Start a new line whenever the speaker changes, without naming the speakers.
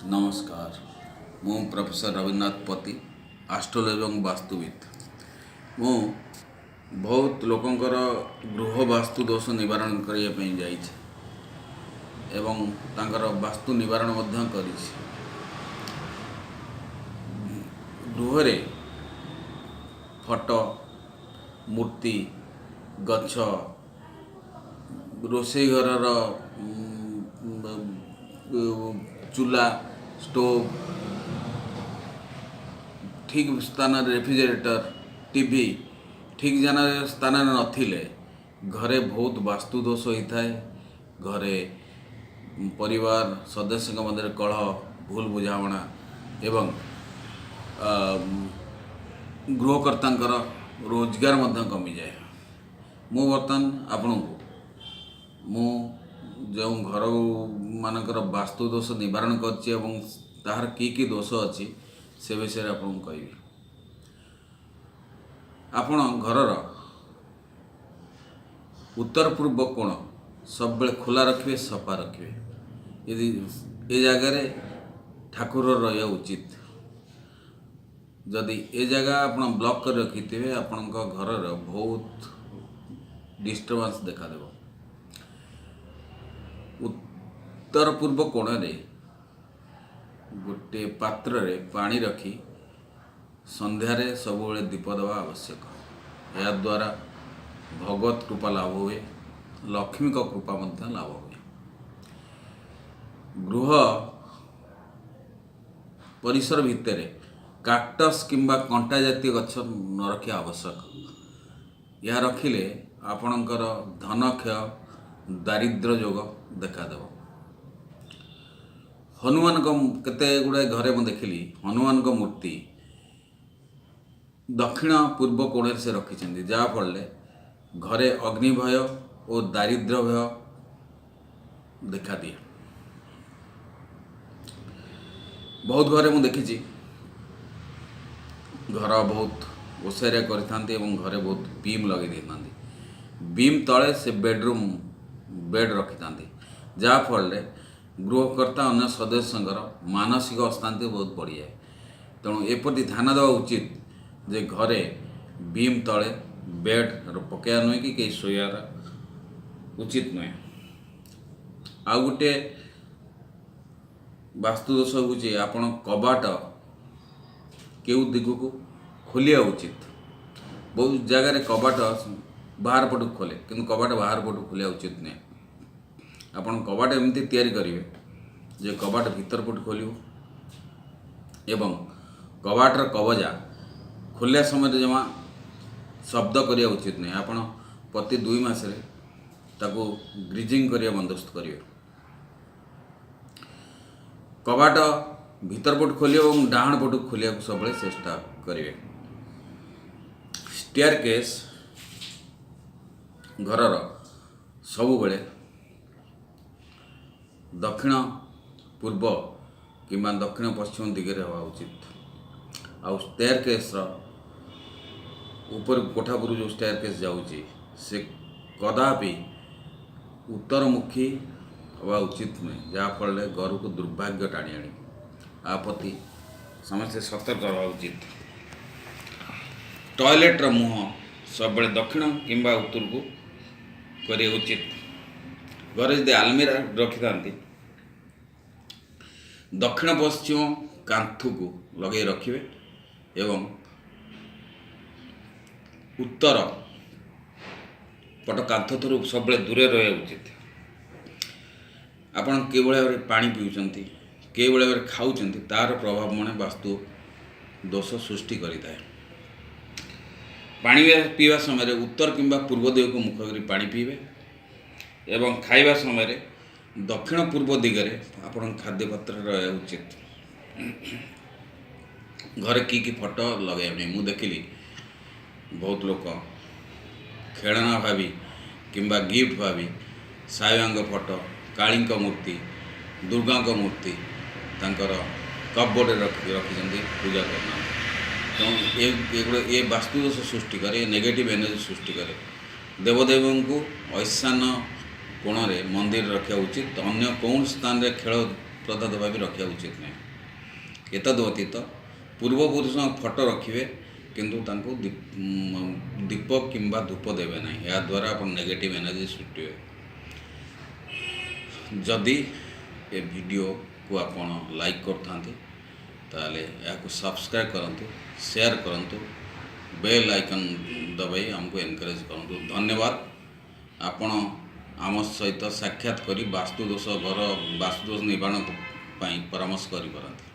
नमस्कार मु प्रोफेसर रविन्द्रनाथ पति आस्ट्रोलॉजी और वास्तुविद मु बहुत लोकंकर गृह वास्तु दोष निवारण करने जाइए एवं तांकर वास्तु निवारण मध्य करिछि। गृह फोटो मूर्ति गछ रोषेई घर चूल्हा स्टोव ठीक स्थान रेफ्रिजरेटर टीवी ठीक जान स्थान नथिले घरे बहुत वास्तु दोष होता है। घरे परिवार सदस्य मध्य कलह भूल बुझाणा एवं गृहकर्ता रोजगार मध्य कमी जाए। मु बर्तमान आपण को जो घर मानकर वास्तु दोष निवारण कर की दोष अच्छी से विषय आपको कहबी। आपण घरर उत्तर पूर्व कोण सब बेले खोला रखिए सफा रखिए। यदि ए जगार ठाकुर रहा उचित जदि ए जगह आप ब्लॉक कर रखिथे आपण घरर बहुत डिस्टर्बेंस देखा देव। उत्तर पूर्व कोण गोटे पात्र रे पानी रखी संध्यारे सबुले दीप देवा आवश्यक। या द्वारा भगवत कृपा लाभ हुए लक्ष्मी का कृपा मध्य लाभ हुए। गृह परिसर भितर काक्टस किंबा कंटा जातीय गछ न रखा आवश्यक। यह रखिले आपणकर धन क्षय दारिद्र्य जोग देखादेव। हनुमान केते गुड़ाए घरे मुझे देखिली हनुमान मूर्ति दक्षिण पूर्व कोण से रखी जहाँफल घरे अग्नि भय और दारिद्र्य भय देखा दिए। बहुत घरे मुझे देखी घर बहुत ओसारिया करते घरे बहुत बीम लगे देता बीम तले से बेड रखी था जहाँफल गृहकर्ता अन्य सदस्यंकर मानसिक अशांति बहुत बढ़ी जाए। तेणु एप्रति ध्यान देवा उचित जे घरे बीम तले बेड पकड़ा नुहे कि कहीं शोयार उचित नुहे। आ गोटे वास्तुदोष हूँ आपण कबाट केउ दिग को खोलिया उचित। बहुत जगार कबाट बाहर पटू खोले किंतु कबाट बाहर पटू खोलिया उचित नहीं। आपण कबाट एमती तैयारी करेंगे जे कबाट भीतर पटू खोल एवं कबाटर कवजा खोलिया समय जमा शब्द करिया उचित नहीं। आपण प्रति 2 मास ताको ग्रीजिंग करिया बंदोबस्त करेंगे। कबाट भीतर पटू खोलिए और डाहाण पटू खोलिया सब चेष्टा करेंगे। स्टेयरकेस घरर सबु बेले दक्षिण पूर्व किंबा दक्षिण पश्चिम दिगरे हवा उचित। आउ स्टेयरकेस ऊपर कोठापुर जो स्टेयरकेस जाऊँगी से कदापि उत्तरमुखी हवा उचित नुहे जहाँफल घर को दुर्भाग्य टाणी आनी। प्रति समस्ते सतर्क रहा उचित। टॉयलेट्र मुह सब दक्षिण किंबा उत्तर को करे उचित। घरे यदि आलमीरा रखी था दक्षिण पश्चिम कांथु को लगे रखिए एवं उत्तर पट कांथ थरू सब दूरे रहा उचित। आपण के भाव पानी पीउछंती के भाव खाऊंट तार प्रभाव मन वास्तु दोष सृष्टि करें। पानी पीवा समय उत्तर किंबा पूर्व दिग को मुख कर पानी पीबे एवं खाइबा समय दक्षिण पूर्व दिगरे आपण खाद्य पात्र रहा उचित। घरे की फोटो लगे मु देखिली बहुत लोग खेलना भावी किंबा गिफ्ट भावी साईबांग फोटो काली मूर्ति दुर्गा मूर्ति तांकर कपबोर्ड रखी पूजा करना। तो ये वास्तुदोष सृष्टि करे नेगेटिव एनर्जी सृष्टि करे। देवदेव को ऐशान कोण रे मंदिर रखा उचित। अन्य कौन स्थान रे खेल ପ୍ରଦତ୍ତ ଭାବେ ରଖିବା ଉଚିତ ନାହିଁ। ଏତଦ୍ ବ୍ୟତୀତ ପୂର୍ବପୁରୁଷଙ୍କ ଫଟୋ ରଖିବେ, କିନ୍ତୁ ତାଙ୍କୁ ଦୀପ କିମ୍ବା ଧୂପ ଦେବେ ନାହିଁ। ଏହାଦ୍ୱାରା ଆପଣ ନେଗେଟିଭ୍ ଏନର୍ଜି ସୃଷ୍ଟି ହୁଏ। ଯଦି ଏ ଭିଡ଼ିଓକୁ ଆପଣ ଲାଇକ୍ କରିଥାନ୍ତି ତାହେଲେ ଏହାକୁ ସବସ୍କ୍ରାଇବ୍ କରନ୍ତୁ, ସେୟାର କରନ୍ତୁ, ବେଲ୍ ଆଇକନ୍ ଦବାଇ ଆମକୁ ଏନକରେଜ୍ କରନ୍ତୁ। ଧନ୍ୟବାଦ। ଆପଣ ଆମ ସହିତ ସାକ୍ଷାତ କରି ବାସ୍ତୁଦୋଷ ନିବାରଣ ପାଇଁ ପରାମର୍ଶ କରିପାରନ୍ତି।